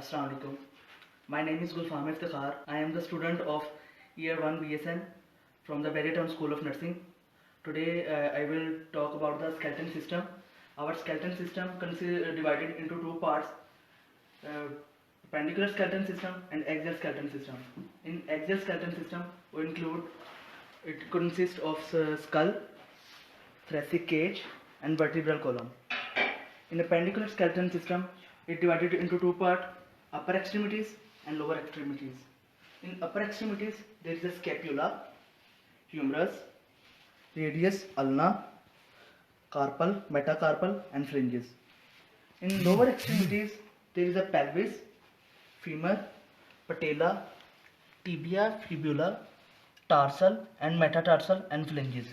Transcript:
Assalamu alaikum. My name is Gulfam. I am the student of Year 1 BSN from the Berrytown School of Nursing. Today I will talk about the skeleton system. Our skeleton system divided into two parts, appendicular skeleton system and axial skeleton system. In axial skeleton system, it consists of skull, thoracic cage and vertebral column. In appendicular skeleton system, it divided into two parts, upper extremities and lower extremities. In upper extremities, there is a scapula, humerus, radius, ulna, carpal, metacarpal and fringes. In lower extremities, there is a pelvis, femur, patella, tibia, fibula, tarsal and metatarsal and phalanges.